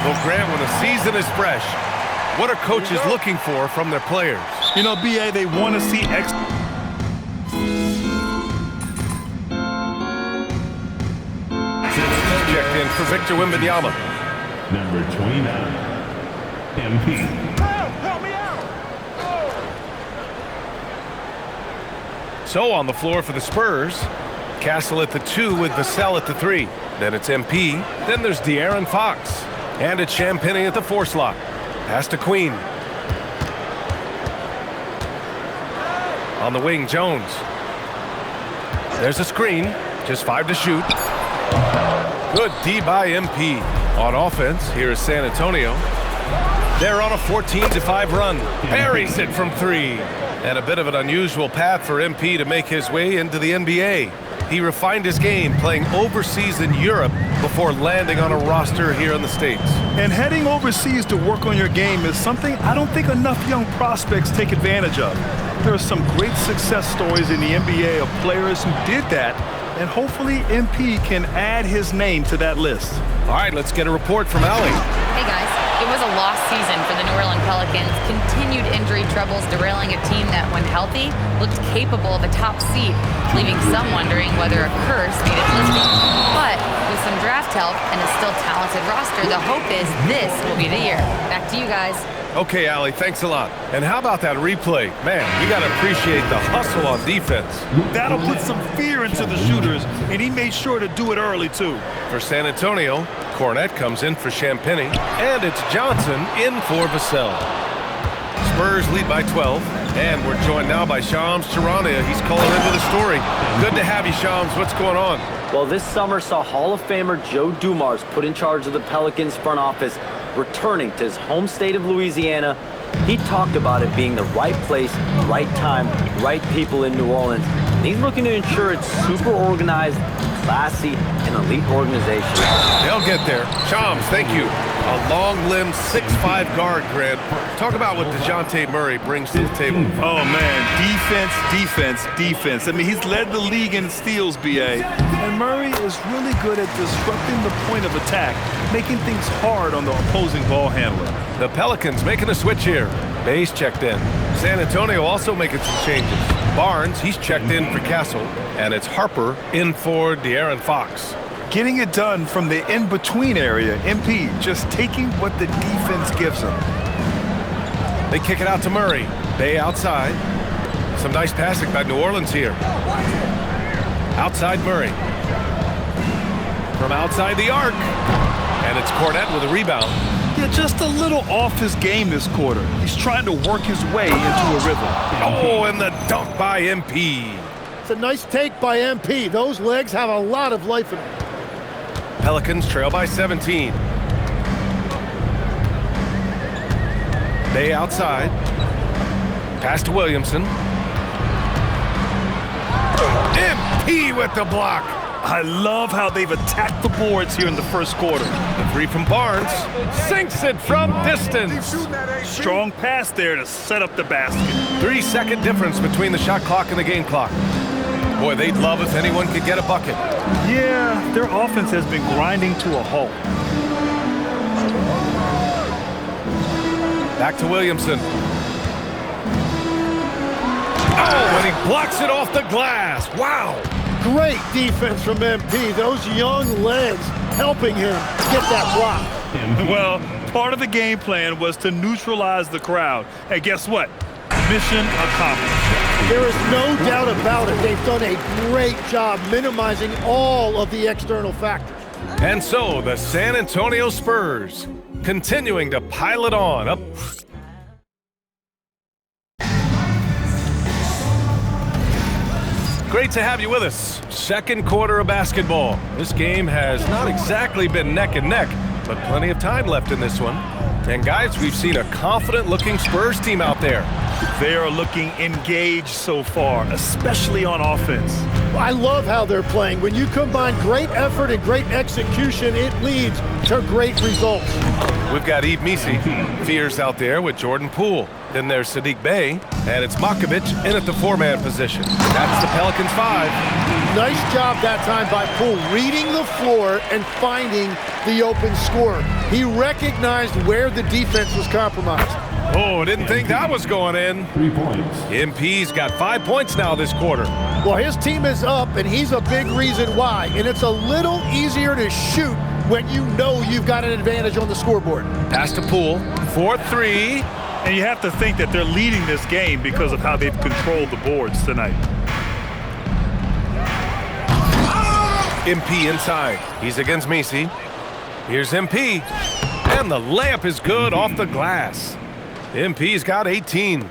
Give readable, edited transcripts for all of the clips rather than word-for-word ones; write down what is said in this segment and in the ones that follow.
Well, Grant, when a season is fresh, what are coaches looking for from their players? You know, B.A., they want to see Checked in for Victor Wembanyama. Number 29, MP. Help me out! So on the floor for the Spurs, Castle at the 2 with Vassell at the 3. Then it's MP. Then there's De'Aaron Fox. And it's Champagnie at the 4 slot. Pass to Queen. On the wing, Jones. There's a screen. Just 5 to shoot. Good D by MP. On offense, here is San Antonio. They're on a 14-5 run. Buries it from 3. And a bit of an unusual path for MP to make his way into the NBA. He refined his game playing overseas in Europe before landing on a roster here in the States. And heading overseas to work on your game is something I don't think enough young prospects take advantage of. There are some great success stories in the NBA of players who did that, and hopefully MP can add his name to that list. All right, let's get a report from Allie. Hey guys, it was a lost season for the New Orleans Pelicans. Continued injury troubles derailing a team that, when healthy, looked capable of a top seed, leaving some wondering whether a curse needed lifting. But with some draft help and a still talented roster, the hope is this will be the year. Back to you guys. Okay, Allie, thanks a lot. And how about that replay? Man, you got to appreciate the hustle on defense. That'll put some fear into the shooters, and he made sure to do it early, too. For San Antonio, Cornette comes in for Champagnie, and it's Johnson in for Vassell. Spurs lead by 12, and we're joined now by Shams Charania. He's calling into the story. Good to have you, Shams. What's going on? Well, this summer saw Hall of Famer Joe Dumars put in charge of the Pelicans front office, returning to his home state of Louisiana. He talked about it being the right place, right time, right people in New Orleans. And he's looking to ensure it's super organized, classy, and elite organization. They'll get there. Shams, thank you. A long-limbed 6'5" guard, Grant. Talk about what DeJounte Murray brings to the table. Oh, man, defense. I mean, he's led the league in steals, B.A. And Murray is really good at disrupting the point of attack, making things hard on the opposing ball handler. The Pelicans making a switch here. Bay's checked in. San Antonio also making some changes. Barnes, he's checked in for Castle. And it's Harper in for De'Aaron Fox. Getting it done from the in-between area, MP just taking what the defense gives him. They kick it out to Murray. Bay outside. Some nice passing by New Orleans here. Outside Murray. From outside the arc. And it's Cornette with a rebound. Yeah, just a little off his game this quarter. He's trying to work his way into a rhythm. Oh, and the dunk by MP. It's a nice take by MP. Those legs have a lot of life in them. Pelicans trail by 17. Bay outside. Pass to Williamson. MP with the block. I love how they've attacked the boards here in the first quarter. The three from Barnes. Sinks it from distance. Strong pass there to set up the basket. 3-second difference between the shot clock and the game clock. Boy, they'd love if anyone could get a bucket. Yeah, their offense has been grinding to a halt. Back to Williamson. Oh, and he blocks it off the glass. Wow. Great defense from MP. Those young legs helping him get that block. Well, part of the game plan was to neutralize the crowd. And guess what? Mission accomplished. There is no doubt about it. They've done a great job minimizing all of the external factors. And so the San Antonio Spurs continuing to pile it on up. Great to have you with us. Second quarter of basketball. This game has not exactly been neck and neck, but plenty of time left in this one. And guys, we've seen a confident-looking Spurs team out there. They are looking engaged so far, especially on offense. I love how they're playing. When you combine great effort and great execution, it leads to great results. We've got Yves Missi, Fears out there with Jordan Poole. Then there's Sadiq Bey, and it's Makovic in at the four-man position. That's the Pelicans 5. Nice job that time by Poole, reading the floor and finding the open scorer. He recognized where the defense was compromised. Oh, didn't think that was going in. 3 points. MP's got 5 points now this quarter. Well, his team is up, and he's a big reason why. And it's a little easier to shoot when you know you've got an advantage on the scoreboard. Pass to Poole, 4-3. And you have to think that they're leading this game because of how they've controlled the boards tonight. MP inside. He's against Messi. Here's MP. And the layup is good off the glass. MP's got 18.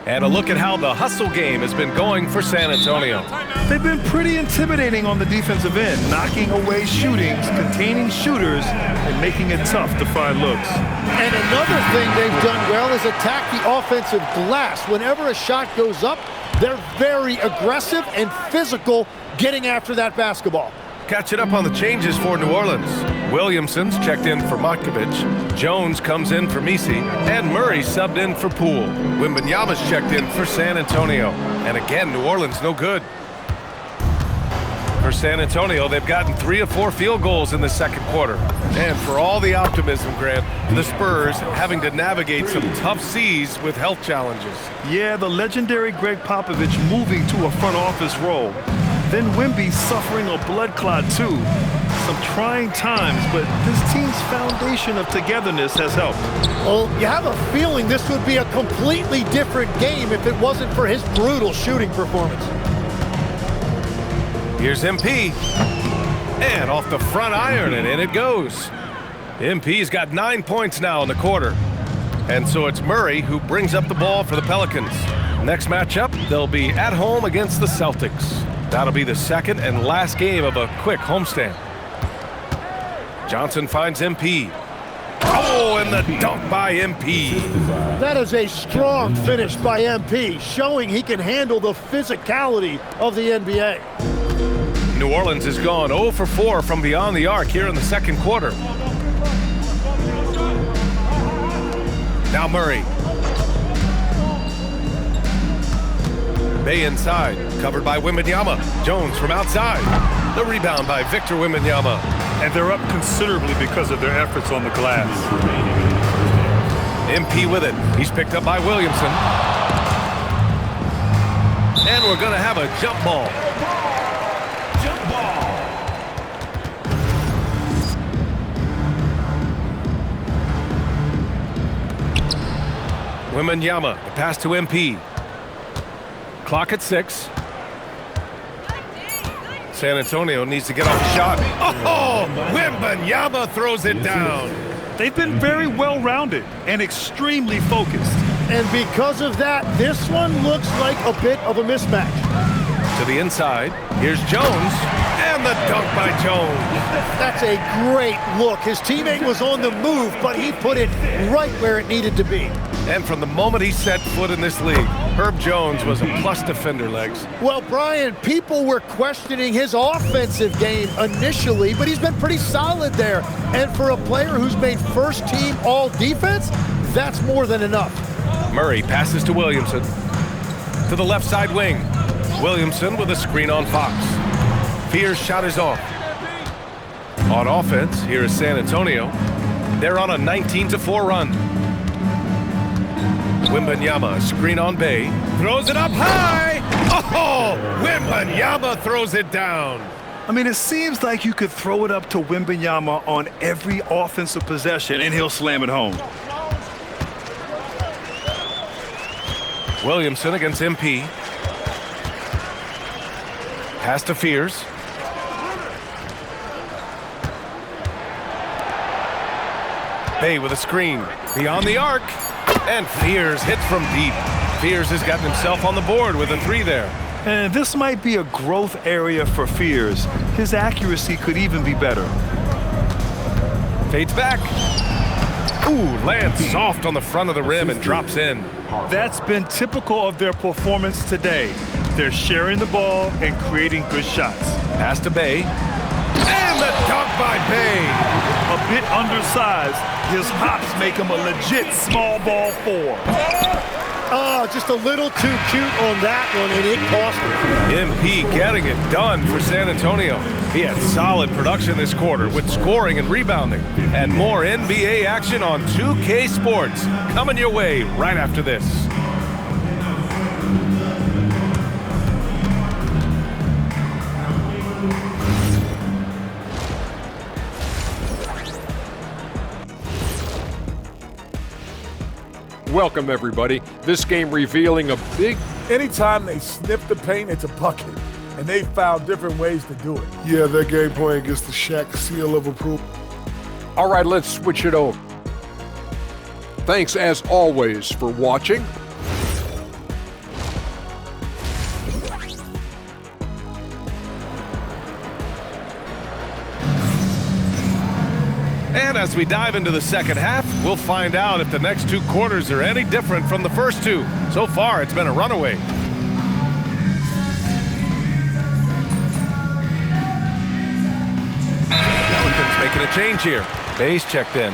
And a look at how the hustle game has been going for San Antonio. They've been pretty intimidating on the defensive end, knocking away shootings, containing shooters, and making it tough to find looks. And another thing they've done well is attack the offensive glass. Whenever a shot goes up, they're very aggressive and physical getting after that basketball. Catching up on the changes for New Orleans. Williamson's checked in for Matkovic. Jones comes in for Messi. And Murray subbed in for Poole. Wembanyama's checked in for San Antonio. And again, New Orleans no good. For San Antonio, they've gotten 3 of 4 field goals in the second quarter. And for all the optimism, Grant, the Spurs having to navigate some tough seas with health challenges. Yeah, the legendary Greg Popovich moving to a front office role. Then Wemby suffering a blood clot too. Some trying times, but this team's foundation of togetherness has helped. Well, you have a feeling this would be a completely different game if it wasn't for his brutal shooting performance. Here's MP. And off the front iron, and in it goes. MP's got 9 points now in the quarter. And so it's Murray who brings up the ball for the Pelicans. Next matchup, they'll be at home against the Celtics. That'll be the second and last game of a quick homestand. Johnson finds MP. Oh, and the dunk by MP. That is a strong finish by MP, showing he can handle the physicality of the NBA. New Orleans has gone 0 for 4 from beyond the arc here in the second quarter. Now Murray. Bay inside, covered by Wembanyama. Jones from outside. The rebound by Victor Wembanyama. And they're up considerably because of their efforts on the glass. MP with it. He's picked up by Williamson. And we're going to have a jump ball. Jump ball. Wembanyama, the pass to MP. Clock at 6. San Antonio needs to get off the shot. Oh, Wembanyama throws it down. They've been very well-rounded and extremely focused. And because of that, this one looks like a bit of a mismatch. To the inside, here's Jones, and the dunk by Jones. That's a great look. His teammate was on the move, but he put it right where it needed to be. And from the moment he set foot in this league, Herb Jones was a plus defender, Legs. Well, Brian, people were questioning his offensive game initially, but he's been pretty solid there. And for a player who's made first team all defense, that's more than enough. Murray passes to Williamson. To the left side wing. Williamson with a screen on Fox. Fear's shot is off. On offense, here is San Antonio. They're on a 19-4 run. Wembanyama, screen on Bay. Throws it up high! Oh! Wembanyama throws it down. I mean, it seems like you could throw it up to Wembanyama on every offensive possession, and he'll slam it home. Williamson against MP. Pass to Fears. Bay with a screen. Beyond the arc. And Fears hits from deep. Fears has gotten himself on the board with a 3 there. And this might be a growth area for Fears. His accuracy could even be better. Fades back. Ooh, lands soft on the front of the rim and drops in. That's been typical of their performance today. They're sharing the ball and creating good shots. Pass to Bay. And the dunk by Bay. A bit undersized, his hops make him a legit small ball 4. Oh, just a little too cute on that one, and it cost him. MP getting it done for San Antonio. He had solid production this quarter with scoring and rebounding. And more NBA action on 2K Sports coming your way right after this. Welcome, everybody. This game revealing a big... Anytime they sniff the paint, it's a bucket. And they found different ways to do it. Yeah, their game plan gets the Shaq seal of approval. All right, let's switch it over. Thanks, as always, for watching. And as we dive into the second half, we'll find out if the next two quarters are any different from the first two. So far, it's been a runaway. Pelicans making a change here. Bay's checked in.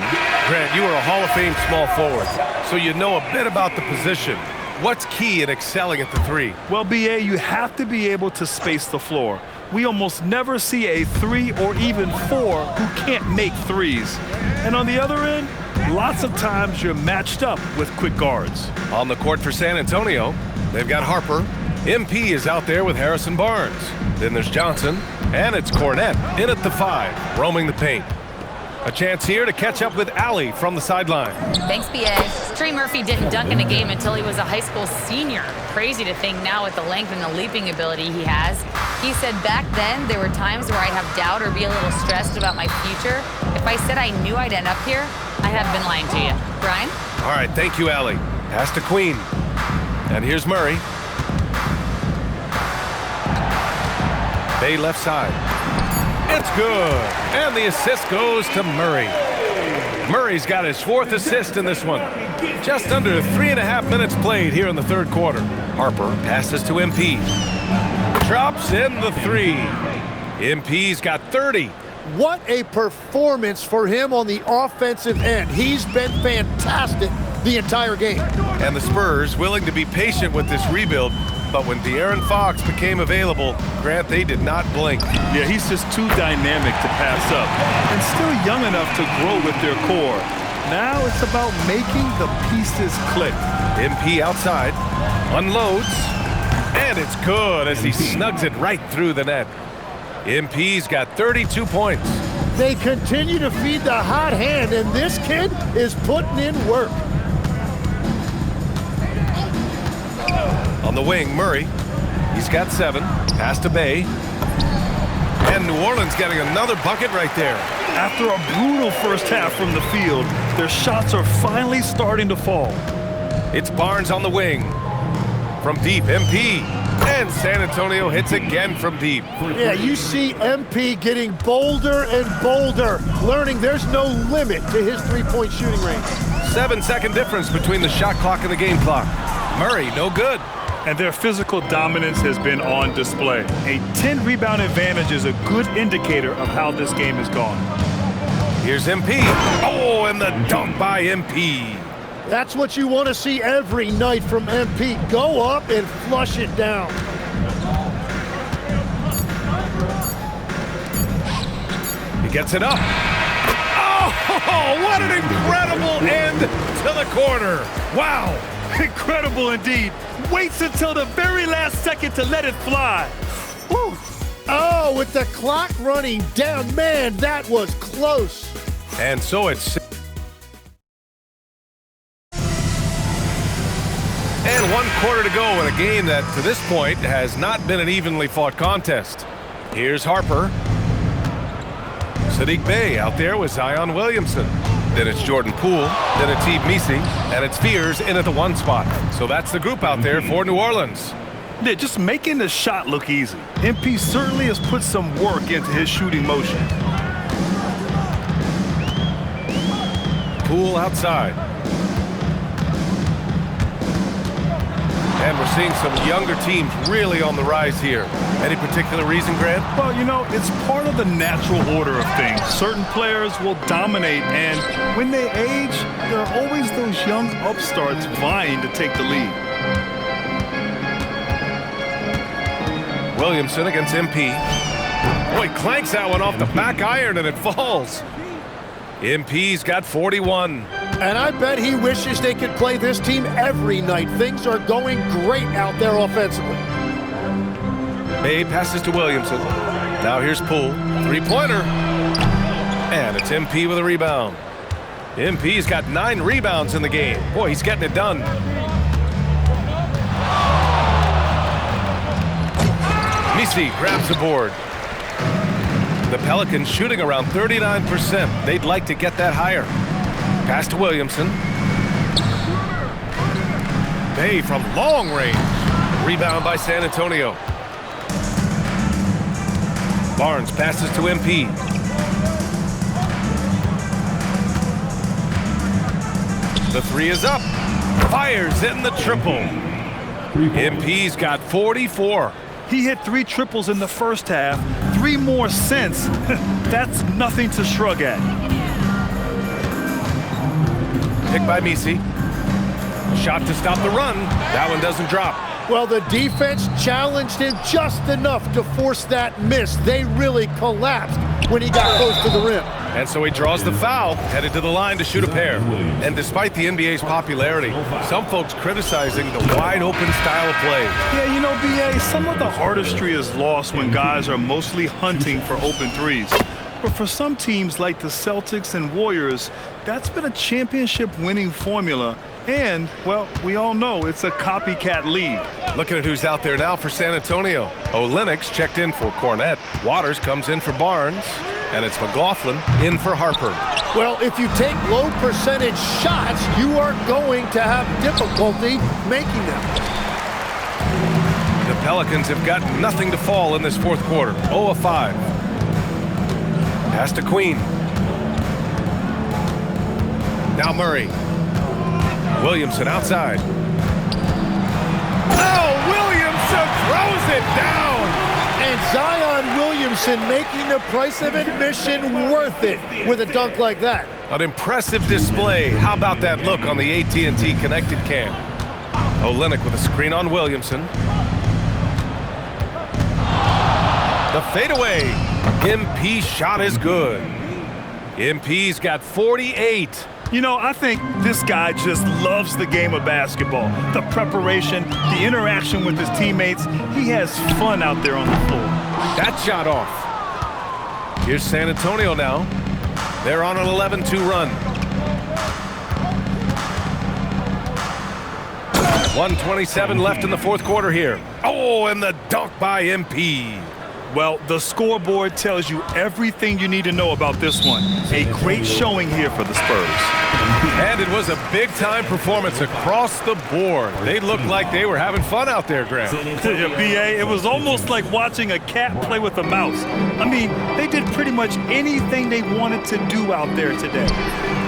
Grant, you are a Hall of Fame small forward, so you know a bit about the position. What's key in excelling at the three? Well, BA, you have to be able to space the floor. We almost never see a 3 or even 4 who can't make threes. And on the other end, lots of times you're matched up with quick guards. On the court for San Antonio, they've got Harper. MP is out there with Harrison Barnes. Then there's Johnson, and it's Cornette in at the 5, roaming the paint. A chance here to catch up with Allie from the sideline. Thanks, BA. Trey Murphy didn't dunk in a game until he was a high school senior. Crazy to think now with the length and the leaping ability he has. He said back then there were times where I'd have doubt or be a little stressed about my future. If I said I knew I'd end up here, I have been lying to you. Brian? All right, thank you, Allie. Pass to Queen. And here's Murray. Bay left side. It's good. And the assist goes to Murray. Murray's got his 4th assist in this one. Just under 3.5 minutes played here in the third quarter. Harper passes to MP. Drops in the 3. MP's got 30. What a performance for him on the offensive end. He's been fantastic the entire game. And the Spurs willing to be patient with this rebuild. But when De'Aaron Fox became available, Grant, they did not blink. Yeah, he's just too dynamic to pass up. And still young enough to grow with their core. Now it's about making the pieces click. MP outside, unloads, and it's good as he snugs it right through the net. MP's got 32 points. They continue to feed the hot hand, and this kid is putting in work. On the wing, Murray. He's got 7. Pass to Bay. And New Orleans getting another bucket right there. After a brutal first half from the field, their shots are finally starting to fall. It's Barnes on the wing. From deep, MP. And San Antonio hits again from deep. Yeah, you see MP getting bolder and bolder, learning there's no limit to his three-point shooting range. 7-second difference between the shot clock and the game clock. Murray, no good. And their physical dominance has been on display. A 10-rebound advantage is a good indicator of how this game has gone. Here's MP. Oh, and the dunk by MP. That's what you want to see every night from MP. Go up and flush it down. He gets it up. Oh, what an incredible end to the corner. Wow, incredible indeed. Waits until the very last second to let it fly. Woo. Oh, with the clock running down, man, that was close. And so it's... And 1 quarter to go in a game that, to this point, has not been an evenly fought contest. Here's Harper. Sadiq Bey out there with Zion Williamson. Then it's Jordan Poole. Then it's Yves Missi. And it's Fears in at the 1 spot. So that's the group out there for New Orleans. Yeah, just making the shot look easy. MP certainly has put some work into his shooting motion. Poole outside. And we're seeing some younger teams really on the rise here. Any particular reason, Grant? Well, you know, it's part of the natural order of things. Certain players will dominate, and when they age, there are always those young upstarts vying to take the lead. Williamson against MP. Boy, clanks that one off the back iron and it falls. MP's got 41. And I bet he wishes they could play this team every night. Things are going great out there offensively. May passes to Williamson. Now here's Poole. Three-pointer. And it's MP with a rebound. MP's got 9 rebounds in the game. Boy, he's getting it done. Misi grabs the board. The Pelicans shooting around 39%. They'd like to get that higher. Pass to Williamson. Bay from long range. Rebound by San Antonio. Barnes passes to MP. The three is up. Fires in the triple. MP's got 44. He hit 3 triples in the first half, 3 more since. That's nothing to shrug at. Pick by Misi. Shot to stop the run. That one doesn't drop. Well, the defense challenged him just enough to force that miss. They really collapsed when he got close to the rim. And so he draws the foul, headed to the line to shoot a pair. And despite the NBA's popularity, some folks criticizing the wide-open style of play. Yeah, you know, B.A., some of the artistry is lost when guys are mostly hunting for open threes. But for some teams like the Celtics and Warriors, that's been a championship-winning formula. And, well, we all know it's a copycat league. Looking at who's out there now for San Antonio. Olynyk checked in for Cornette. Waters comes in for Barnes. And it's McLaughlin in for Harper. Well, if you take low percentage shots, you are going to have difficulty making them. The Pelicans have got nothing to fall in this fourth quarter. 0 of 5. Pass to Queen. Now Murray. Williamson outside. Oh, Williamson throws it down. And Zion Williamson making the price of admission worth it with a dunk like that. An impressive display. How about that look on the AT&T connected cam? Olynyk with a screen on Williamson. The fadeaway. MP shot is good. MP's got 48. You know, I think this guy just loves the game of basketball. The preparation, the interaction with his teammates. He has fun out there on the floor. That shot off. Here's San Antonio now. They're on an 11-2 run. 1:27 left in the fourth quarter here. Oh, and the dunk by MP. Well, the scoreboard tells you everything you need to know about this one. A great showing here for the Spurs. And it was a big-time performance across the board. They looked like they were having fun out there, Graham. B.A., it was almost like watching a cat play with a mouse. I mean, they did pretty much anything they wanted to do out there today.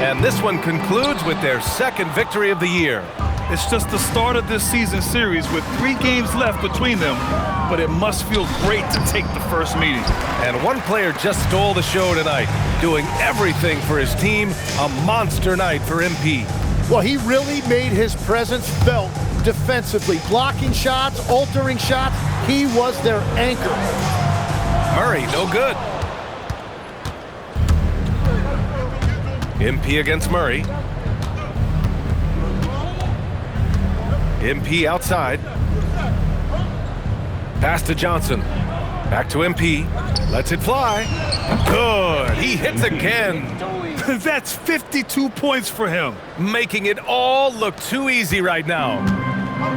And this one concludes with their second victory of the year. It's just the start of this season series with 3 games left between them, but it must feel great to take the first meeting. And one player just stole the show tonight, doing everything for his team. A monster night for MP. Well, he really made his presence felt defensively. Blocking shots, altering shots. He was their anchor. Murray, no good. MP against Murray. MP outside. Pass to Johnson. Back to MP. Lets it fly. Good. He hits again. That's 52 points for him. Making it all look too easy right now.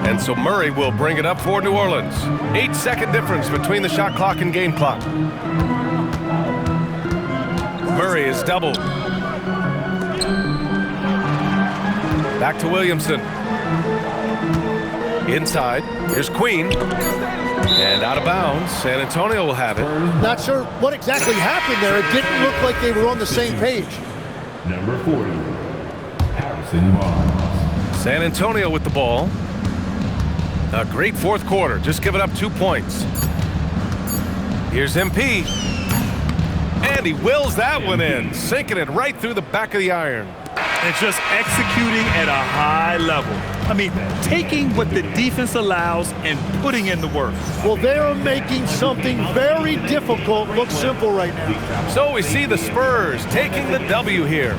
And so Murray will bring it up for New Orleans. 8-second difference between the shot clock and game clock. Murray is doubled. Back to Williamson. Inside, here's Queen, and out of bounds. San Antonio will have it. Not sure what exactly happened there. It didn't look like they were on the same page. Number 40, Harrison Barnes. San Antonio with the ball. A great fourth quarter, just giving up 2 points. Here's MP. And he wills that one in, sinking it right through the back of the iron. And just executing at a high level. I mean, taking what the defense allows and putting in the work. Well, they are making something very difficult look simple right now. So we see the Spurs taking the W here.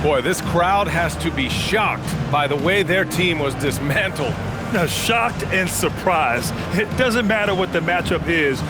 Boy, this crowd has to be shocked by the way their team was dismantled. Now, shocked and surprised. It doesn't matter what the matchup is.